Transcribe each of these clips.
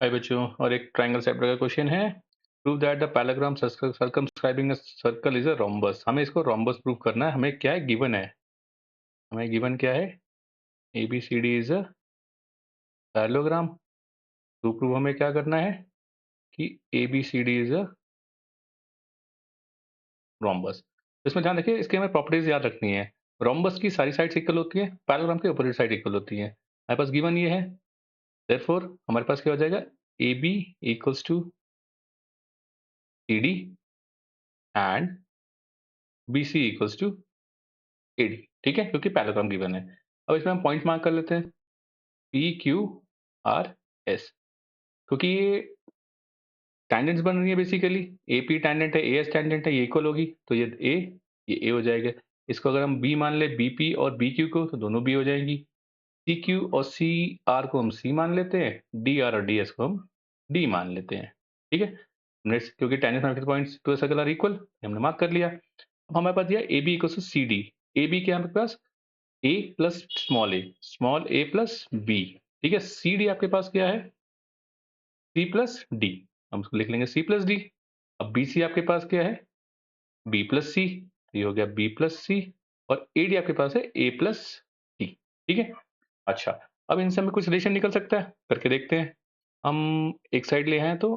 हाय बच्चों, और एक ट्रायंगल चैप्टर का क्वेश्चन है। Prove that the parallelogram circumscribing a circle is a rhombus. हमें इसको रोम्बस प्रूव करना है। हमें क्या है, गिवन है। हमें गिवन क्या है, A B C D is a parallelogram. तो प्रूव हमें क्या करना है कि A B C D is a rhombus. इसमें ध्यान रखिए, इसके हमें प्रॉपर्टीज याद रखनी है। रोम्बस की सारी साइड्स इक्वल होती है, पैरेललोग्राम की अपोजिट साइड इक्वल होती है। हमारे पास गिवन ये है, देयरफॉर हमारे पास क्या हो जाएगा, A B equals to C D and B C equals to A D. ठीक है, क्योंकि पैरेललोग्राम गिवन है। अब इसमें हम पॉइंट मार्क कर लेते हैं, पी क्यू आर एस, क्योंकि ये टैंजेंट्स बन रही है बेसिकली। ए पी टैंजेंट है, ए एस टैंजेंट है, ये इक्वल होगी तो ये ए हो जाएगा। इसको अगर हम बी मान ले, बी पी और बी क्यू को, तो दोनों बी हो जाएंगी। सी क्यू और सी आर को हम सी मान लेते हैं, डी आर और डी एस को हम डी मान लेते हैं। ठीक है, हमने क्योंकि tangent points to circle are equal, हमने मार्क कर लिया। अब हमारे पास दिया A B equal to C D. A B क्या है हमारे पास, A plus small A plus B. ठीक है, सी डी आपके पास क्या है, सी प्लस डी। हम उसको लिख लेंगे सी प्लस डी। अब बी सी आपके पास क्या है, बी प्लस सी। ये हो गया बी प्लस सी। और ए डी आपके पास है ए प्लस सी। ठीक है, अच्छा, अब इनसे हमें कुछ रिलेशन निकल सकता है, करके देखते हैं। हम एक साइड ले हैं तो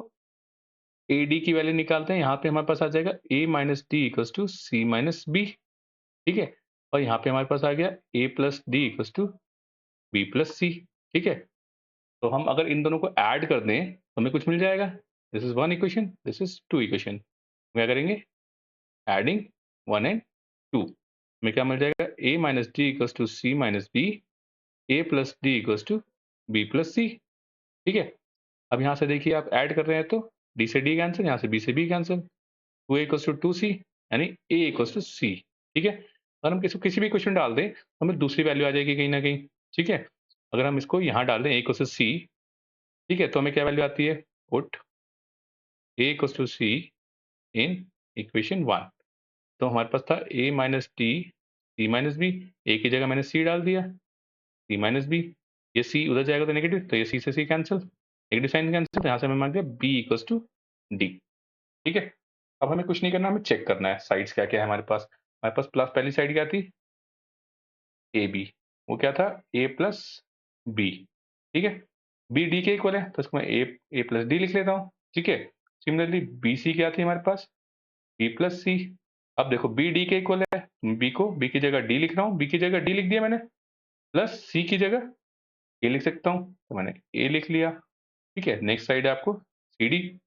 ए डी की वैल्यू निकालते हैं। यहाँ पे हमारे पास आ जाएगा A minus D equals to C minus B. ठीक है, और यहाँ पे हमारे पास आ गया A plus D equals to B plus C. ठीक है, तो हम अगर इन दोनों को ऐड कर दें तो हमें कुछ मिल जाएगा। This is one equation, this is two equation. क्या करेंगे, एडिंग वन एंड टू, हमें क्या मिल जाएगा, A minus D equals to C minus B, A plus D equals to B plus C. ठीक है, अब यहाँ से देखिए आप ऐड कर रहे हैं तो डी से डी कैंसिल, यहाँ से बी से B cancel, two A equals to two C, यानी ए इक्वल्स टू सी। ठीक है, अगर हम किसी भी क्वेश्चन डाल दें तो हमें दूसरी वैल्यू आ जाएगी कहीं ना कहीं। ठीक है, अगर हम इसको यहाँ डाल दें ए इक्वल्स टू सी, ठीक है, तो हमें क्या वैल्यू आती है, put A equals to C in equation one. तो हमारे पास था A minus D C minus B, A की जगह मैंने सी डाल दिया, सी माइनस बी। ये सी उधर जाएगा तो नेगेटिव, तो ये सी से सी कैंसिल, नेगेटिव साइन कैंसिल, तो यहाँ से हमें मान गया बी इक्वल्स टू डी। ठीक है, अब हमें कुछ नहीं करना, हमें चेक करना है साइड्स क्या क्या है हमारे पास प्लस पहली साइड क्या थी, ए बी, वो क्या था, ए प्लस बी। ठीक है, बी डी के इक्वल है तो इसको मैं ए प्लस डी लिख लेता हूँ। ठीक है, सिमिलरली बी सी क्या थी हमारे पास, बी प्लस सी। अब देखो बी डी के इक्वल है, बी को बी की जगह डी लिख रहा हूँ, बी की जगह डी लिख दिया मैंने, प्लस सी की जगह ए लिख सकता हूँ, तो मैंने ए लिख लिया। ठीक है, नेक्स्ट साइड है आपको सी डी,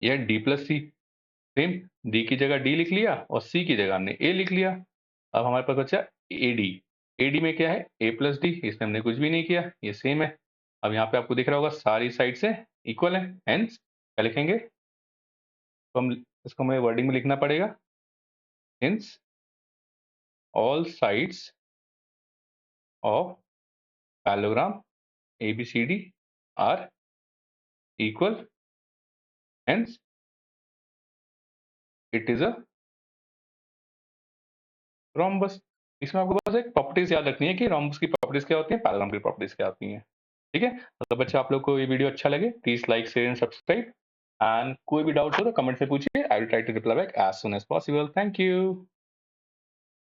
यह डी प्लस सी। सेम, डी की जगह डी लिख लिया और सी की जगह हमने ए लिख लिया। अब हमारे पास बचा ए डी। ए डी में क्या है, ए प्लस डी, इसमें हमने कुछ भी नहीं किया, ये सेम है। अब यहाँ पे आपको दिख रहा होगा सारी साइड से इक्वल है, हेंस क्या लिखेंगे, तो हम इसको हमें वर्डिंग में लिखना पड़ेगा, hence all sides of parallelogram ABCD are equal, hence it is a rhombus. इसमें आपको बस एक प्रॉपर्टीज याद रखनी है कि रोम्बस की प्रॉपर्टीज क्या होती है, पैरेललोग्राम की प्रॉपर्टीज क्या होती हैं। ठीक है, तो बच्चे आप लोग को ये वीडियो अच्छा लगे, please like share and subscribe, and कोई भी डाउट हो तो कमेंट से पूछिए, I will try to reply back as soon as possible. Thank you.